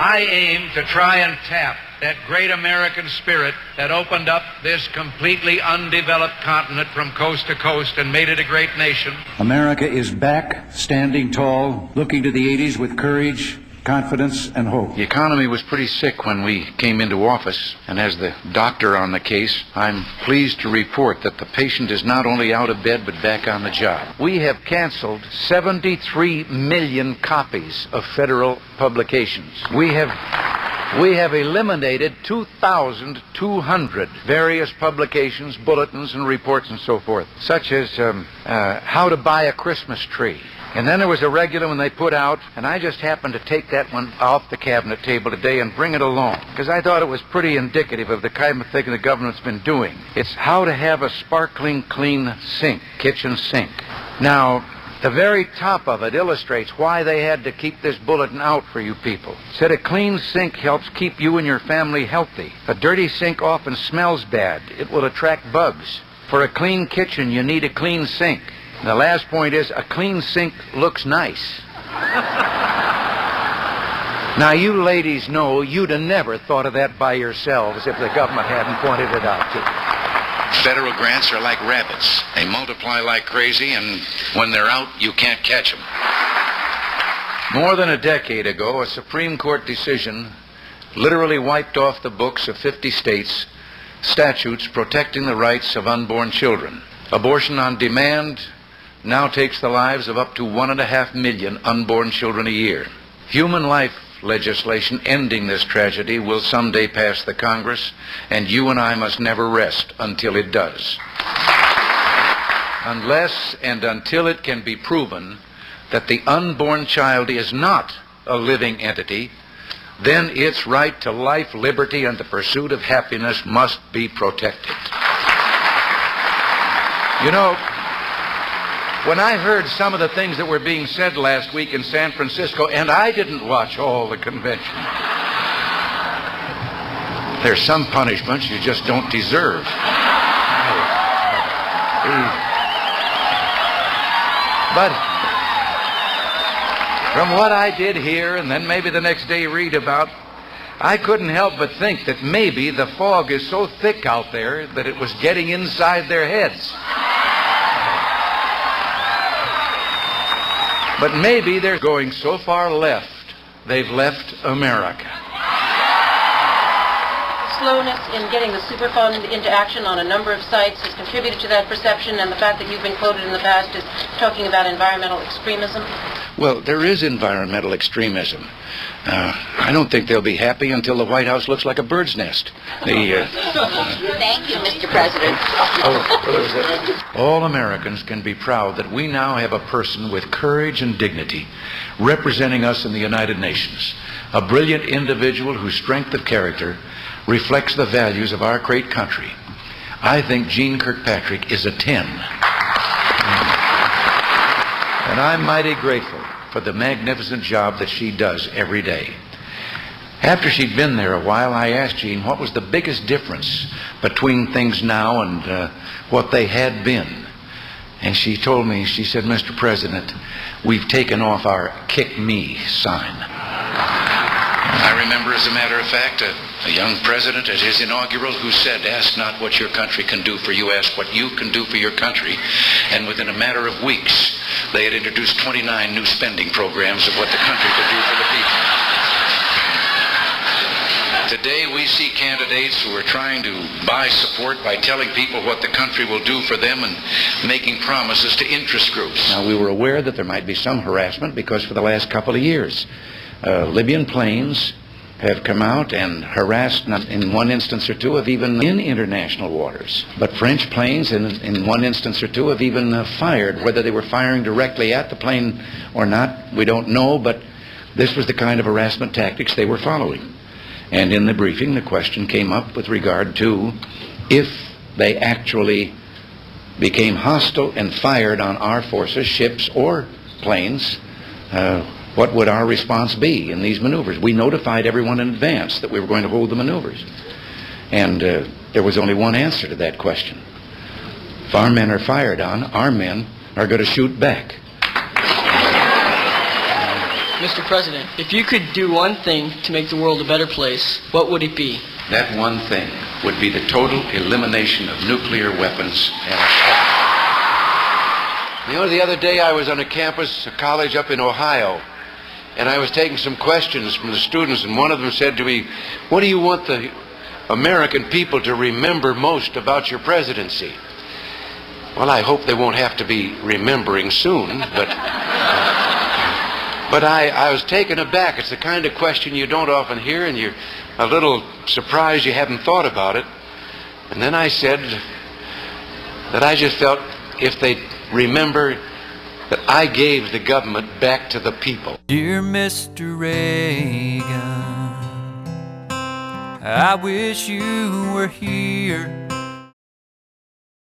I aim to try and tap that great American spirit that opened up this completely undeveloped continent from coast to coast and made it a great nation. America is back, standing tall, looking to the 80s with courage, confidence, and hope. The economy was pretty sick when we came into office, and as the doctor on the case, I'm pleased to report that the patient is not only out of bed but back on the job. We have canceled 73 million copies of federal publications. We have eliminated 2,200 various publications, bulletins, and reports and so forth, such as How to Buy a Christmas Tree. And then there was a regular one they put out, and I just happened to take that one off the cabinet table today and bring it along, because I thought it was pretty indicative of the kind of thing the government's been doing. It's How to Have a Sparkling Clean Sink, Kitchen Sink. Now, the very top of it illustrates why they had to keep this bulletin out for you people. It said a clean sink helps keep you and your family healthy. A dirty sink often smells bad. It will attract bugs. For a clean kitchen, you need a clean sink. The last point is, a clean sink looks nice. Now, you ladies know you'd have never thought of that by yourselves if the government hadn't pointed it out to you. Federal grants are like rabbits. They multiply like crazy, and when they're out, you can't catch them. More than a decade ago, a Supreme Court decision literally wiped off the books of 50 states statutes protecting the rights of unborn children. Abortion on demand now takes the lives of up to 1.5 million unborn children a year. Human life legislation ending this tragedy will someday pass the Congress, and you and I must never rest until it does. Unless and until it can be proven that the unborn child is not a living entity, then its right to life, liberty, and the pursuit of happiness must be protected. You know, when I heard some of the things that were being said last week in San Francisco, and I didn't watch all the convention, there's some punishments you just don't deserve. But from what I did hear, and then maybe the next day read about, I couldn't help but think that maybe the fog is so thick out there that it was getting inside their heads. But maybe they're going so far left, they've left America. Slowness in getting the Superfund into action on a number of sites has contributed to that perception, and the fact that you've been quoted in the past as talking about environmental extremism? Well, there is environmental extremism. I don't think they'll be happy until the White House looks like a bird's nest. Thank you, Mr. President. All Americans can be proud that we now have a person with courage and dignity representing us in the United Nations. A brilliant individual whose strength of character reflects the values of our great country. I think Jean Kirkpatrick is a 10. And I'm mighty grateful for the magnificent job that she does every day. After she'd been there a while, I asked Jean what was the biggest difference between things now and what they had been. And she told me, she said, Mr. President, we've taken off our kick me sign. I remember, as a matter of fact, a young president at his inaugural who said, ask not what your country can do for you, ask what you can do for your country. And within a matter of weeks, they had introduced 29 new spending programs of what the country could do for the people. Today we see candidates who are trying to buy support by telling people what the country will do for them and making promises to interest groups. Now, we were aware that there might be some harassment because for the last couple of years, Libyan planes have come out and harassed, in one instance or two, have even in international waters. But French planes, in one instance or two, have even fired. Whether they were firing directly at the plane or not, we don't know, but this was the kind of harassment tactics they were following. And in the briefing, the question came up with regard to if they actually became hostile and fired on our forces, ships or planes, what would our response be in these maneuvers? We notified everyone in advance that we were going to hold the maneuvers. And there was only one answer to that question. If our men are fired on, our men are going to shoot back. Mr. President, if you could do one thing to make the world a better place, what would it be? That one thing would be the total elimination of nuclear weapons and You know, the other day I was on a campus, a college up in Ohio, and I was taking some questions from the students, and one of them said to me, "What do you want the American people to remember most about your presidency?" Well, I hope they won't have to be remembering soon, but I was taken aback. It's the kind of question you don't often hear, and you're a little surprised you haven't thought about it. And then I said that I just felt if they'd remember that I gave the government back to the people. Dear Mr. Reagan, I wish you were here